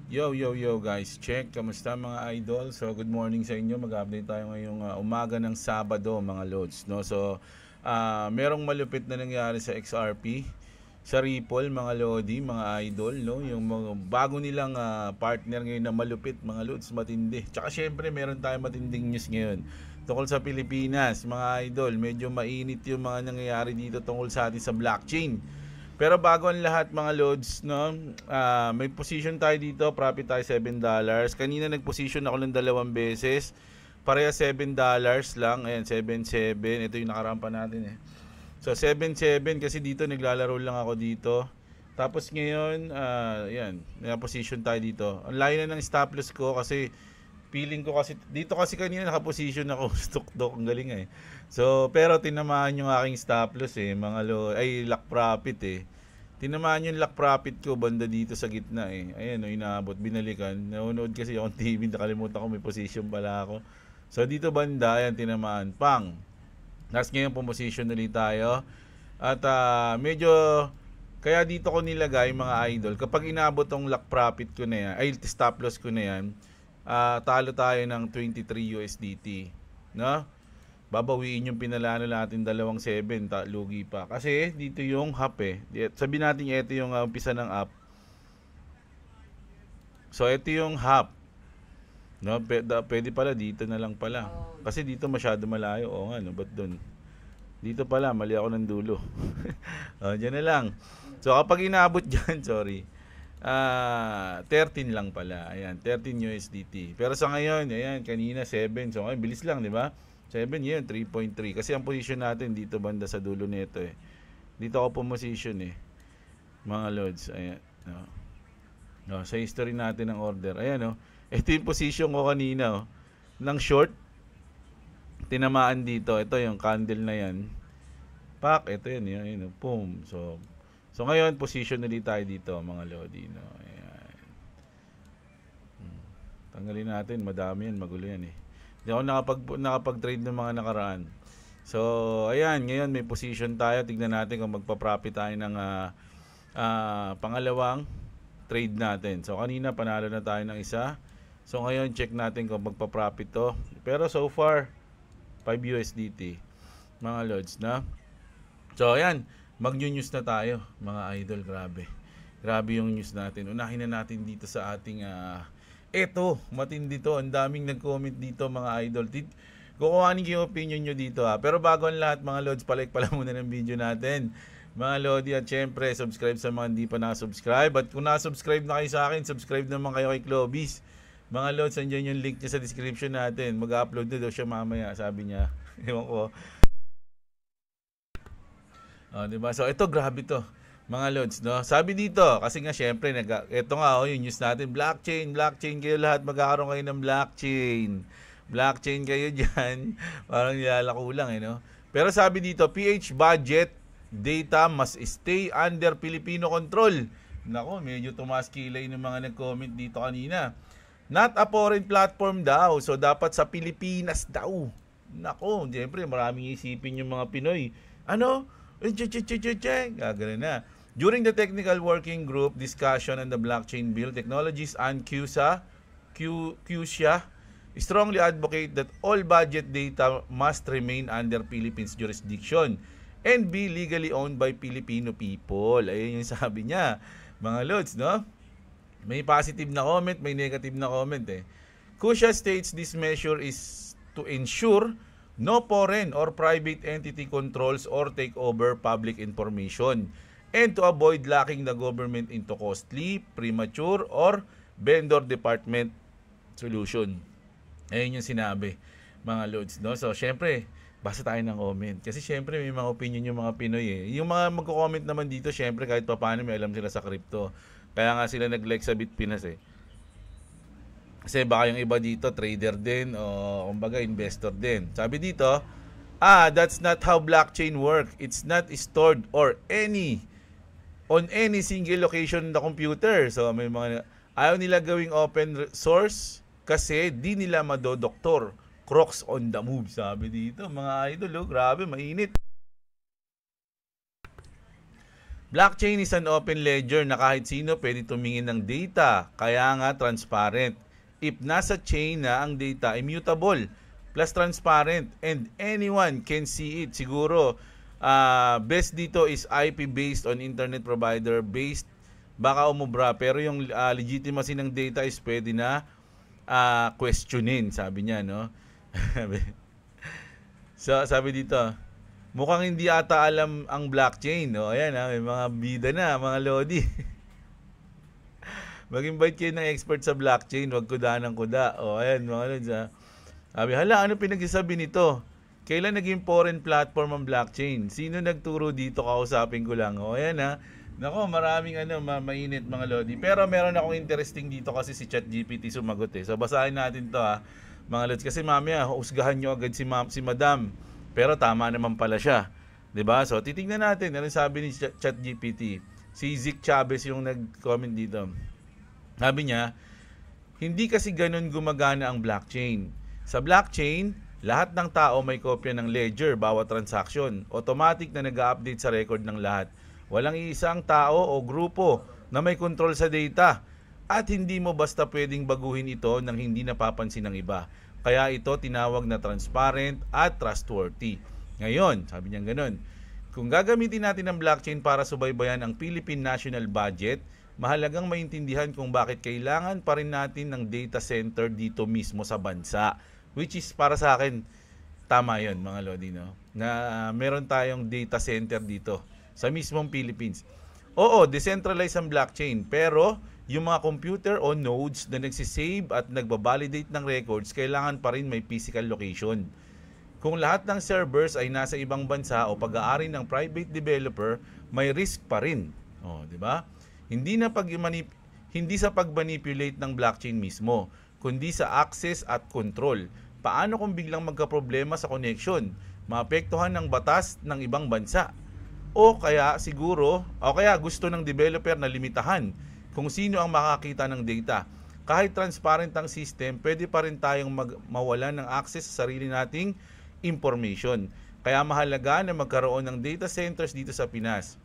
Yo, yo, yo guys, check. Kamusta mga idol? So, good morning sa inyo. Mag-update tayo ngayong umaga ng Sabado mga lods. No? So, merong malupit na nangyari sa XRP, sa Ripple mga lodi, mga idol. No? Yung mga bago nilang partner ngayon na malupit mga lods, matindi. Tsaka syempre, meron tayong matinding news ngayon. Tungkol sa Pilipinas, mga idol, medyo mainit yung mga nangyayari dito tungkol sa atin sa blockchain. Pero bago ang lahat mga loads, no, may position tayo dito, profit tayo $7. Kanina nag-position ako ng 2 beses. Pareha $7 lang. Ayan, 7.7. Ito yung nakarampa natin eh. So 7.7 kasi dito naglalaro lang ako dito. Tapos ngayon, ayan, may position tayo dito. Ang layo na ng stop loss ko kasi feeling ko kasi dito kasi kanina naka-position ako stock dog, ang galing eh. So pero tinamaan yung aking stop loss eh, mga lock profit eh. Tinamaan yung lock profit ko banda dito sa gitna eh. Ayan o, inaabot, binalikan. Nanonood kasi akong TV, nakalimutan ko may position pala ako. So dito banda, ayan, tinamaan. Pang! Tapos ngayon position ulit tayo. At medyo, kaya dito ko nilagay mga idol, kapag inabot tong lock profit ko na yan, ay stop loss ko na yan, talo tayo ng 23 USDT. No? Babawiin yung pinalano natin 2.7, lugi pa. Kasi dito yung hap eh. Sabi natin ito yung umpisa ng up. So ito yung hap. No, pwede pala dito na lang pala. Kasi dito masyado malayo. Oo nga, no, ba't doon? Dito pala, mali ako ng dulo. Diyan na lang. So kapag inaabot dyan, sorry. 13 lang pala. Ayan, 13 USDT. Pero sa ngayon, ayan, kanina 7. So ngayon, bilis lang, di ba? 7 yun, 3.3. Kasi ang position natin dito banda sa dulo nito eh. Dito ako position eh. Mga loads, ayan. No. No, sa history natin ng order. Ayan oh. Ito yung position ko kanina oh. Ng short. Tinamaan dito. Ito yung candle na yan. Pak, ito yan. Yun, boom. So ngayon, position ulit tayo dito, mga lodi. No? Ayan. Tanggalin natin. Madami yan. Magulo yan eh. Hindi ako nakapag-trade ng mga nakaraan. So, ayan. Ngayon, may position tayo. Tignan natin kung magpa-profit tayo ng pangalawang trade natin. So, kanina, panalo na tayo ng isa. So, ngayon, check natin kung magpa-profit to. Pero, so far, 5 USDT. Mga lods, na. So, ayan. Mag-news na tayo, mga idol. Grabe. Grabe yung news natin. Unahin na natin dito sa ating eto, matindi to. Ang daming nag-comment dito, mga idol. Kukuhanin yung opinion nyo dito ha. Pero bago ang lahat, mga lods, palike pala muna ng video natin. Mga lodi, at syempre, subscribe sa mga hindi pa nakasubscribe. At kung nakasubscribe na kayo sa akin, subscribe naman kayo kay Clovis. Mga lods, andyan yung link niya sa description natin. Mag-upload na daw siya mamaya, sabi niya. Ewan ko. Diba? So, ito, grabe to. Mga lods, no? Sabi dito, kasi nga syempre, ito nga, yung news natin, blockchain kayo lahat, magkakaroon kayo ng blockchain kayo dyan. Parang nilalako lang, no? Pero sabi dito, PH budget data must stay under Filipino control. Nako, medyo tumaas kilay ng mga nag-comment dito kanina. Not a foreign platform daw, so dapat sa Pilipinas daw. Nako, syempre, maraming isipin yung mga Pinoy. Ano? Gagano na. During the technical working group discussion on the blockchain bill, technologies and QSA strongly advocate that all budget data must remain under Philippines jurisdiction and be legally owned by Filipino people. Ayun yung sabi niya. Mga lods, no? May positive na comment, may negative na comment eh. QSA states this measure is to ensure no foreign or private entity controls or take over public information and to avoid locking the government into costly, premature, or vendor department solution. Ayun yung sinabi, mga loads, no? So, syempre, basta tayo ng comment. Kasi syempre, may mga opinion yung mga Pinoy eh. Yung mga magko-comment naman dito, syempre, kahit pa paano may alam sila sa crypto. Kaya nga sila nag-like sa Bitpinas eh. Kasi baka yung iba dito, trader din, o kumbaga, investor din. Sabi dito, that's not how blockchain work. It's not stored on any single location in the computer. So, may mga, ayaw nila gawing open source kasi di nila madodoktor. Crocs on the move, sabi dito. Mga idol, grabe, mainit. Blockchain is an open ledger na kahit sino pwede tumingin ng data, kaya nga transparent. If nasa chain na ang data, immutable, plus transparent, and anyone can see it. Siguro, best dito is IP based on internet provider based, baka umubra. Pero yung legitimacy ng data is pwede na questionin, sabi niya, no? So, sabi dito, mukhang hindi ata alam ang blockchain, no? Ayan, may mga bida na, mga lodi. Mag-invite kayo ng expert sa blockchain, wag kuda ng kuda. O, ayan, mga lodi. Sabi, hala, ano pinagsasabi nito? Kailan naging foreign platform ang blockchain? Sino nagturo dito? Kausapin ko lang. O, ayan, ha. Nako, maraming mainit mga lodi. Pero meron akong interesting dito kasi si ChatGPT sumagot eh. So, basahin natin to, ha. Mga lods, kasi mamaya, husgahan nyo agad si Madam. Pero tama naman pala siya. 'Di ba? So titingnan natin ano sabi ni ChatGPT. Si Zik Chavez yung nag-comment dito. Sabi niya, hindi kasi ganun gumagana ang blockchain. Sa blockchain, lahat ng tao may kopya ng ledger bawat transaction. Automatic na nag-update sa record ng lahat. Walang iisang tao o grupo na may control sa data. At hindi mo basta pwedeng baguhin ito nang hindi napapansin ng iba. Kaya ito tinawag na transparent at trustworthy. Ngayon, sabi niya ganun, kung gagamitin natin ang blockchain para subaybayan ang Philippine National Budget, mahalagang maintindihan kung bakit kailangan pa rin natin ng data center dito mismo sa bansa. Which is para sa akin, tama yun mga lodi, no? Na meron tayong data center dito sa mismong Philippines. Oo, decentralized ang blockchain, pero yung mga computer o nodes na nagsisave at nagbabalidate ng records, kailangan pa rin may physical location. Kung lahat ng servers ay nasa ibang bansa o pag-aari ng private developer, may risk pa rin. Oh, 'di ba? Hindi sa pag-manipulate ng blockchain mismo, kundi sa access at control. Paano kung biglang magka-problema sa connection, maapektuhan ng batas ng ibang bansa? O kaya gusto ng developer na limitahan kung sino ang makakita ng data. Kahit transparent ang system, pwede pa rin tayong mawalan ng access sa sarili nating information. Kaya mahalaga na magkaroon ng data centers dito sa Pinas.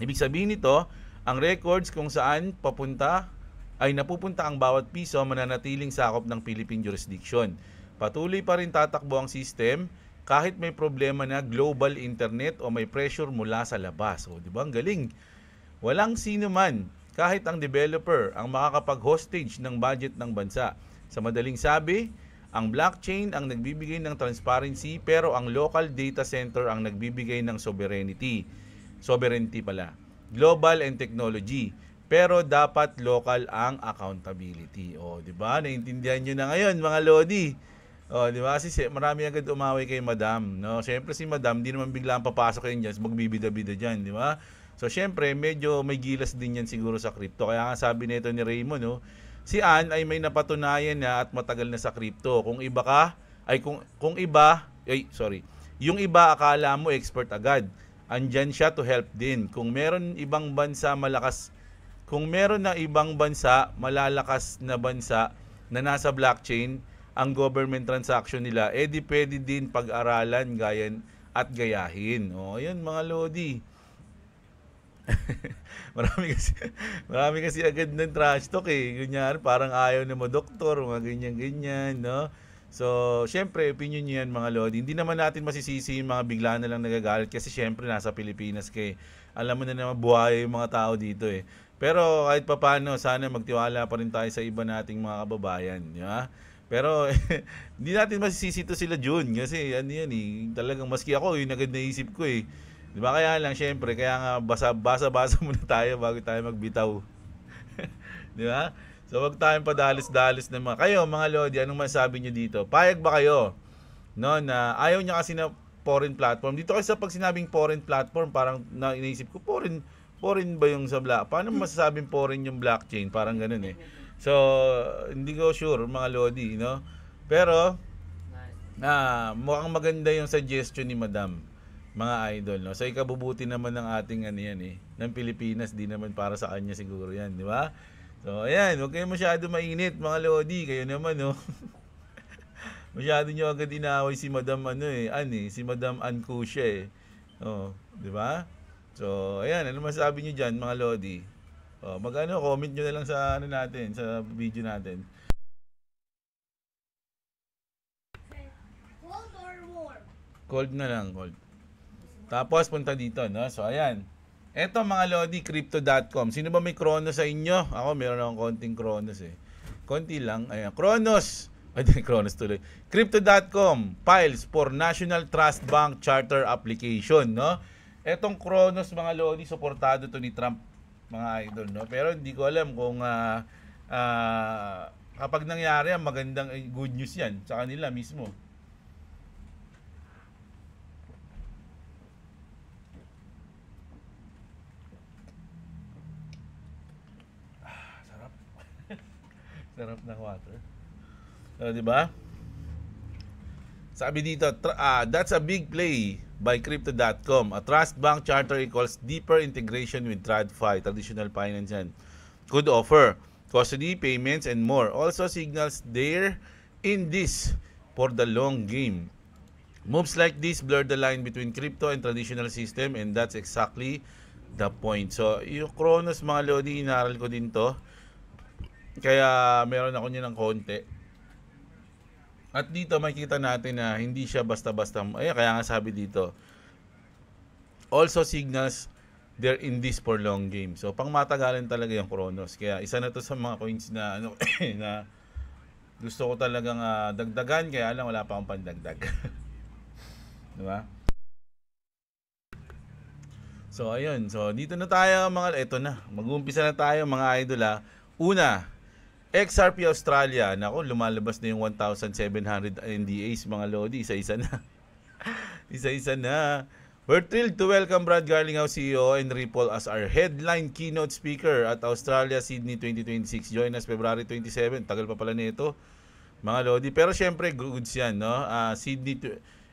Ibig sabihin nito, ang records kung saan napupunta ang bawat piso mananatiling sakop ng Philippine jurisdiction. Patuloy pa rin tatakbo ang system kahit may problema na global internet o may pressure mula sa labas. O, di ba? Ang galing. Walang sino man, kahit ang developer, ang makakapag-hostage ng budget ng bansa. Sa madaling sabi, ang blockchain ang nagbibigay ng transparency pero ang local data center ang nagbibigay ng sovereignty. Sovereignty pala. Global and technology. Pero dapat local ang accountability. O, di ba? Naintindihan nyo na ngayon, mga lodi. O, di ba? Kasi marami agad umaway kay Madam. No? Siyempre si Madam, di naman biglang papasok kayo dyan, magbibida-bida dyan, di ba? So, syempre, medyo may gilas din yan siguro sa crypto. Kaya nga sabi nito ni Raymond, no, si Ann ay may napatunayan na at matagal na sa crypto. Yung iba akala mo expert agad. Andyan siya to help din. Kung meron na ibang malalakas na bansa na nasa blockchain, ang government transaction nila, di pwede din pag-aralan, gayahin. O, ayun mga lodi. marami kasi agad ng trash talk eh. Ganyan, parang ayaw na mo doktor, mga ganyan-ganyan, no? So, syempre, opinion nyo yan mga lodi. Hindi naman natin masisisi yung mga bigla na lang nagagalit kasi syempre nasa Pilipinas kay alam mo na naman buhay yung mga tao dito eh. Pero kahit papano, sana magtiwala pa rin tayo sa iba nating mga kababayan, di ba? Pero hindi natin masisisi to sila June kasi ano yan eh, talagang maski ako yung agad naisip ko eh. Di ba kaya lang syempre, kaya nga basa muna tayo bago tayo magbitaw. Di ba? So wag tayong padalis-dalis ng kayo mga lodi, anong masasabi niyo dito? Payag ba kayo no na ayaw niya kasi na foreign platform? Dito kasi pag sinabing foreign platform, parang naisip ko foreign ba yung sa paano masasabing foreign yung blockchain? Parang ganoon eh. So hindi ko sure mga lodi, no? Pero mukhang maganda yung suggestion ni Madam, mga idol, no? So ikabubuti naman ng ating yan eh, ng Pilipinas, di naman para sa kanya siguro yan, di ba? So ayan, huwag kayo masyado mainit mga lodi, kayo naman, no? Masyado nyo agad inaaway si Madam si Madam Ann Cusha eh. Oh, di ba? So, ayan, ano masabi nyo dyan mga Lodi? Comment nyo na lang sa ano natin, sa video natin. Cold or warm? Cold na lang, cold. Tapos punta dito, no? So, ayan. Eto mga Lodi, Crypto.com. Sino ba may Kronos sa inyo? Ako, meron akong konting Kronos eh. Konti lang. Ayan, Kronos. Ay, di, Kronos tuloy. Crypto.com. Files for National Trust Bank Charter Application, no? Etong Kronos mga Lodi, suportado to ni Trump, mga idol, no? Pero hindi ko alam kung kapag nangyari, magandang good news yan sa kanila mismo. Sarap ng water. So, di ba? Sabi dito, that's a big play by Crypto.com. A trust bank charter equals deeper integration with TradFi, traditional finance yan, could offer custody, payments, and more. Also signals they're in this for the long game. Moves like this blur the line between crypto and traditional system, and that's exactly the point. So, yung Kronos mga Lodi, inaral ko din to. Kaya meron ako niya ng konti. At dito makikita natin na hindi siya basta-basta. Kaya nga sabi dito, also signals they're in this for long game. So pang matagalan talaga yung Kronos. Kaya isa na to sa mga coins na na gusto ko talagang dagdagan, kaya lang wala pa akong pandagdag. Di ba? So ayun, so dito na tayo eto na. Mag-uumpisa na tayo mga idol . Una, XRP Australia, nako, lumalabas na yung 1,700 NDAs mga Lodi, isa-isa na. Isa-isa na. We're thrilled to welcome Brad Garlinghouse, CEO and Ripple as our headline keynote speaker at Australia Sydney 2026. Join us February 27. Tagal pa pala nito, mga Lodi. Pero syempre, goods yan, no?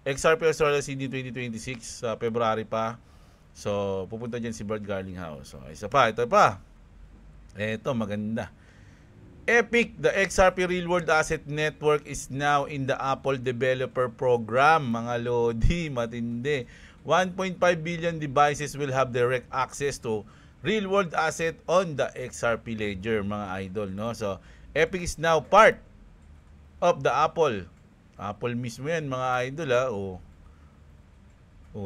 XRP Australia Sydney 2026 sa February pa. So, pupunta dyan si Brad Garlinghouse. So, ito pa. Ito, maganda. Epic, the XRP Real World Asset Network is now in the Apple Developer Program. Mga Lodi, matindi. 1.5 billion devices will have direct access to real world asset on the XRP ledger, mga idol, no? So, Epic is now part of the Apple. Apple mismo yan, mga idol,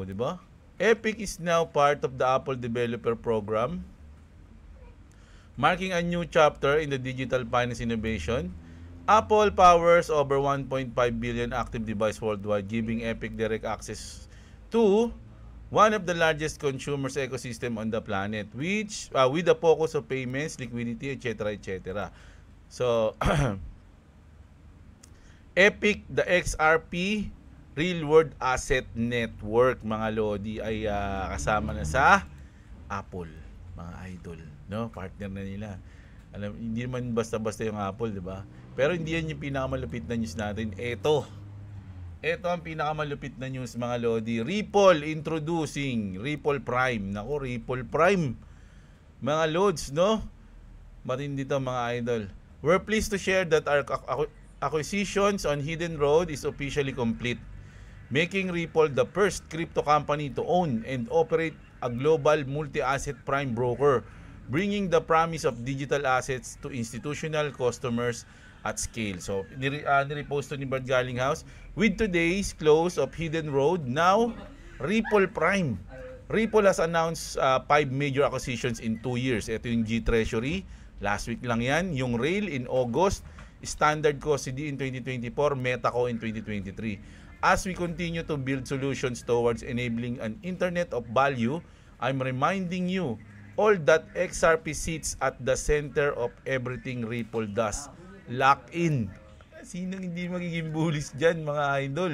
di ba? Epic is now part of the Apple Developer Program, marking a new chapter in the digital finance innovation. Apple powers over 1.5 billion active devices worldwide, giving Epic direct access to one of the largest consumers ecosystem on the planet, which with the focus of payments, liquidity, etc., etc. So, Epic, the XRP Real World Asset Network, mga Lodi, ay kasama na sa Apple, mga idol, no? Partner na nila. Alam, hindi naman basta-basta yung Apple, di ba? Pero hindi yan yung pinakamalupit na news natin. Ito ang pinakamalupit na news, mga Lodi. Ripple introducing Ripple Prime. Nako, Ripple Prime, mga Lods, no? Matindi to, mga idol. We're pleased to share that our acquisitions on Hidden Road is officially complete, making Ripple the first crypto company to own and operate a global multi-asset prime broker, bringing the promise of digital assets to institutional customers at scale. So, nirepost to ni Brad Garlinghouse. With today's close of Hidden Road, now Ripple Prime. Ripple has announced 5 major acquisitions in 2 years. Ito yung G Treasury, last week lang yan. Yung Rail in August, Standard Custody in 2024, Metaco in 2023. As we continue to build solutions towards enabling an internet of value, I'm reminding you all that XRP sits at the center of everything Ripple does. Lock in. Sinong hindi magiging bullish dyan, mga idol?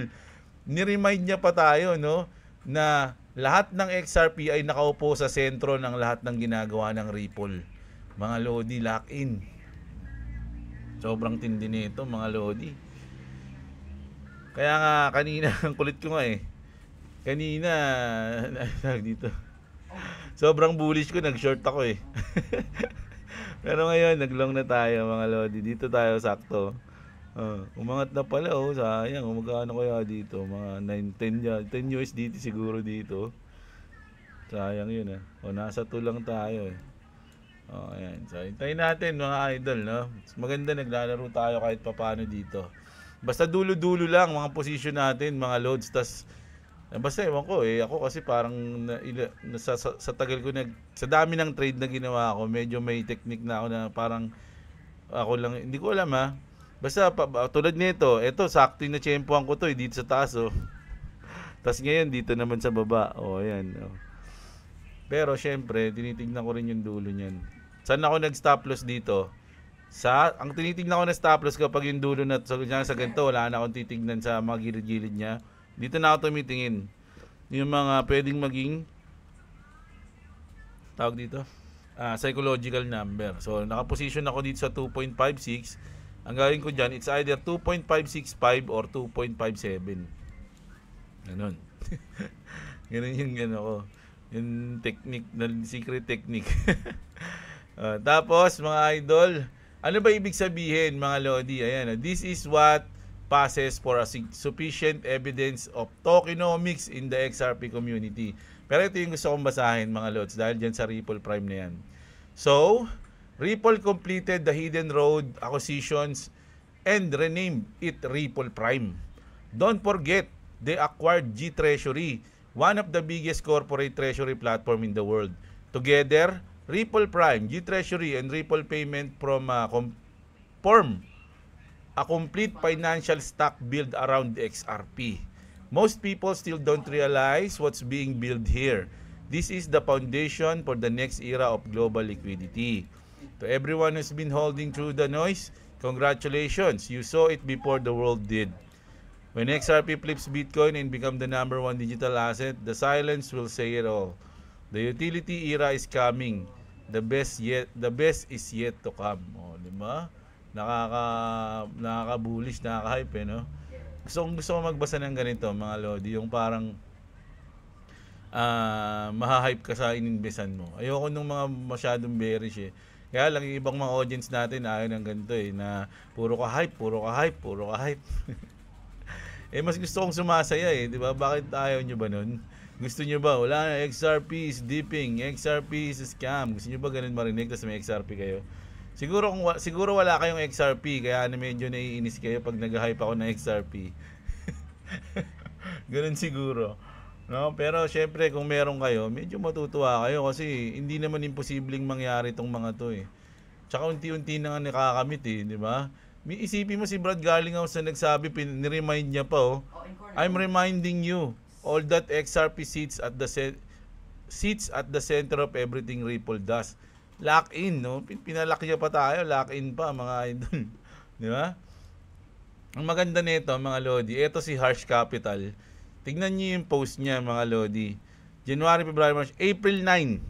Ni-remind niya pa tayo, no, na lahat ng XRP ay nakaupo sa sentro ng lahat ng ginagawa ng Ripple. Mga Lodi, lock in. Sobrang tindi nito, mga Lodi. Kaya nga kanina, ang kulit ko nga kanina dito, sobrang bullish ko, nag-short ako pero ngayon nag-long na tayo, mga Lodi. Dito tayo sakto. Umangat na pala, sayang. Magkano kaya dito? Mga 9, 10 USDT siguro dito. Sayang yun O, nasa 2 lang tayo O, ayan. So, hintayin natin mga idol, no? Maganda naglalaro tayo kahit papano dito. Basta dulo-dulo lang mga position natin, mga loads. Basta ewan ko ako kasi parang sa tagal ko sa dami ng trade na ginawa ko, medyo may technique na ako na parang ako lang, hindi ko alam Basta tulad nito, eto sakto na tiyempohan ko to dito sa taas Tapos ngayon dito naman sa baba. Ayan. Pero syempre, tinitingnan ko rin yung dulo niyan. Saan ako nag-stop loss dito? Ang tinitingnan ko na stop loss kapag yung dulo na sa ganito, wala na akong titignan sa mga gilid-gilid niya. Dito na ako tumitingin. Yung mga pwedeng maging tawag dito, psychological number. So, nakaposition ako dito sa 2.56. Ang gawin ko dyan, it's either 2.565 or 2.57. Ganon. Ganon yung ko. Yung technique, secret technique. Tapos, mga idol, ano ba ibig sabihin, mga Lodi? Ayan, this is what passes for a sufficient evidence of tokenomics in the XRP community. Pero ito yung gusto kong basahin, mga Lods, dahil dyan sa Ripple Prime na yan. So, Ripple completed the Hidden Road acquisitions and renamed it Ripple Prime. Don't forget, they acquired G-Treasury, one of the biggest corporate treasury platform in the world. Together, Ripple Prime, G-Treasury, and Ripple Payment form a complete financial stack built around the XRP. Most people still don't realize what's being built here. This is the foundation for the next era of global liquidity. To everyone who's been holding through the noise, congratulations, you saw it before the world did. When XRP flips Bitcoin and become the #1 digital asset, the silence will say it all. The utility era is coming. The best is yet to come. Diba? Nakaka-bullish, nakaka-hype no? Gusto ko magbasa ng ganito, mga Lodi, yung parang maha-hype ka sa ininvesan mo. Ayoko nung mga masyadong bearish Kaya lang yung ibang mga audience natin ayaw ng ganito na puro ka hype. Mas gusto kong sumasaya di ba? Bakit ayaw nyo ba nun? Gusto nyo ba? Wala na, XRP is dipping, XRP is scam. Gusto nyo ba ganun marinig tapos may XRP kayo? Siguro wala kayong XRP kaya medyo naiinis kayo pag nag-hype ako ng XRP. Ganun siguro. No, pero syempre kung meron kayo, medyo matutuwa kayo kasi hindi naman imposibleng mangyari itong mga to Tsaka unti-unti na nga nakakamit di ba? Isipin mo si Brad Garlinghouse na nagsabi, ni-remind niya pa I'm reminding you, all that XRP sits at the center of everything Ripple does. Lock in, pinalak niya pa tayo, lock in pa mga idol. Di ba? Ang maganda nito, mga Lodi, ito si Harsh Capital. Tignan niyo yung post niya, mga Lodi. January, February, March, April 9,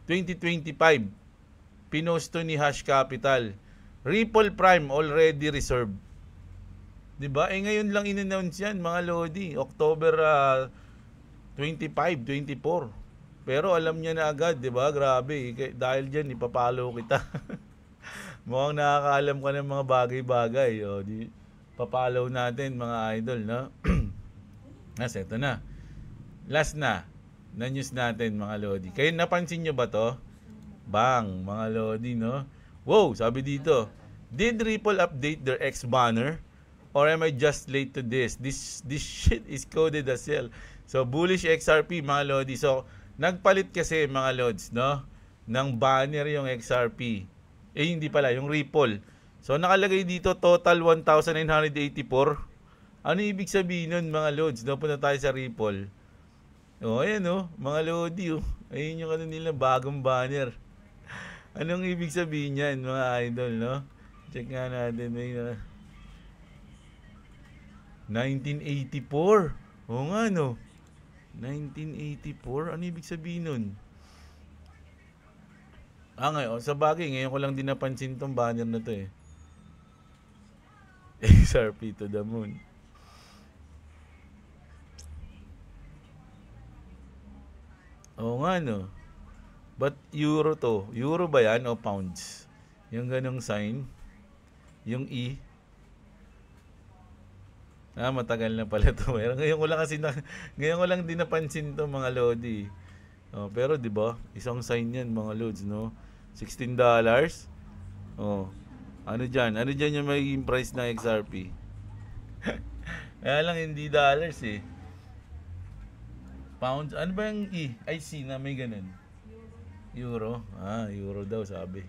2025. Pinost to ni Harsh Capital. Ripple Prime already reserved. 'Di ba? Ngayon lang in-announce 'yan, mga Lodi, October 25, 24. Pero alam niya na agad, 'di ba? Grabe, dahil diyan ipapalo kita. Mukhang nakakaalam ka ng mga bagay-bagay, papalo natin, mga idol, no? Ito na. Last na news natin, mga Lodi. Kayo napansin niyo ba 'to? Bang, mga Lodi, no? Wow, sabi dito, did Ripple update their X banner? Or am I just late to this? This shit is coded as hell. So, bullish XRP, mga Lodi. So, nagpalit kasi, mga Lods, no? Ng banner yung XRP. Hindi pala, yung Ripple. So, nakalagay dito, total 1,984. Ano ibig sabihin nun, mga Lods? No? Punta tayo sa Ripple. Ayan, mga Lodi, Ayun yung nila, bagong banner. Anong ibig sabihin yan, mga idol, no? Check nga natin. 1984. Oo nga, no? 1984? Ano ibig sabihin nun? Ngayon, sa bagay, ngayon ko lang din napansin tong banner na to XRP to the moon. Oo nga, no? But euro to. Euro ba yan o pounds? Yung ganong sign. Yung E. Matagal na pala to. Ngayon ko lang din napansin to, mga Lodi. Oh, pero 'di ba? Isang sign 'yan mga lods, no? $16. Oh. Ano diyan? Ano diyan yung magiging price ng XRP? Kaya lang hindi dollars eh. Pounds. Ano ba yung E? I see na may ganun. Euro. Euro daw sabi.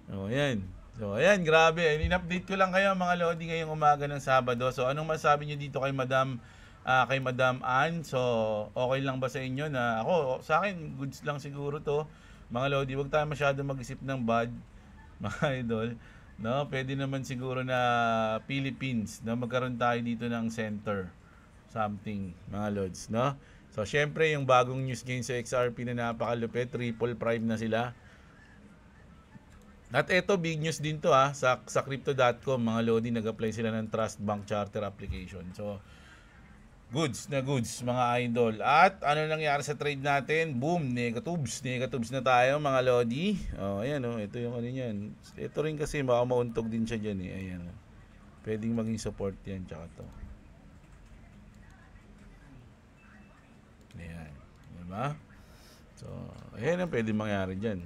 Oh, ayan. So, ayan, grabe. In-update ko lang kayo mga Lodi ngayong umaga ng Sabado. So, anong masabi niyo dito kay Madam Ann? So, okay lang ba sa inyo na ako, sa akin, goods lang siguro to. Mga Lodi, wag tayo masyado mag-isip ng bad, mga idol. No, pwede naman siguro na Philippines, na magkaroon tayo dito ng center. Something, mga Lods, no? So, syempre, yung bagong news ngayon sa XRP na napakalupit, triple prime na sila. At eto, big news din to sa crypto.com, mga Lodi, nag-apply sila ng Trust Bank Charter application. So, goods na goods, mga idol. At ano nangyari sa trade natin? Boom, negatives na tayo, mga Lodi. Oh, ayan ito yung ano niyan. Ito rin kasi baka mauntog din siya diyan Ayan. Pwedeng maging support 'yan tsaka to. Ayan, diba? So, ayan ang pwedeng mangyari diyan.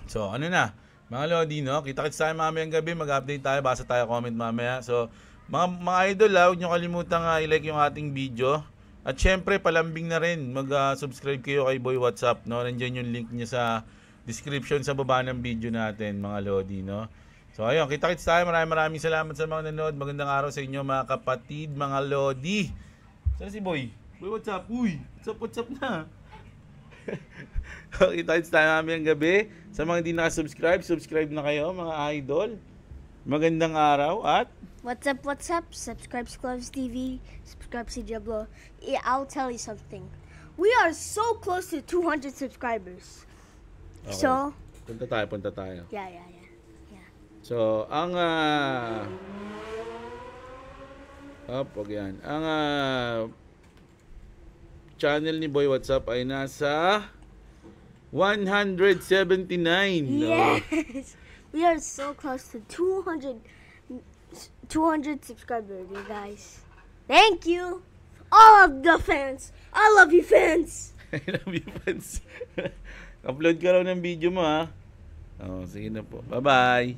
So, ano na? Mga Lodi, no? Kita-kits tayo mamayang gabi. Mag-update tayo. Basa tayo comment mamaya. So, mga idol, huwag nyo kalimutan i-like yung ating video. At syempre, palambing na rin. Mag-subscribe kayo kay Boy WhatsApp, no? Nandiyan yung link niya sa description sa baba ng video natin, mga Lodi, no? So, ayun. Kita-kits tayo. Maraming salamat sa mga nanood. Magandang araw sa inyo, mga kapatid, mga Lodi. Saan si Boy? Boy WhatsApp. Uy, WhatsApp na. Kita-kits tayo mamayang gabi. Sa mga hindi nakasubscribe, subscribe na kayo, mga idol. Magandang araw at What's up? Subscribe to Clovis TV. Subscribe to Diablo. Yeah, I'll tell you something. We are so close to 200 subscribers. okay. So, punta tayo. Yeah. So, ang yan. Ang channel ni Boy WhatsApp ay nasa 179. Yes. We are so close to 200 subscribers, you guys. Thank you. All of the fans. I love you, fans. I love you, fans. Upload ka raw ng video mo, ha? Sige na po. Bye-bye.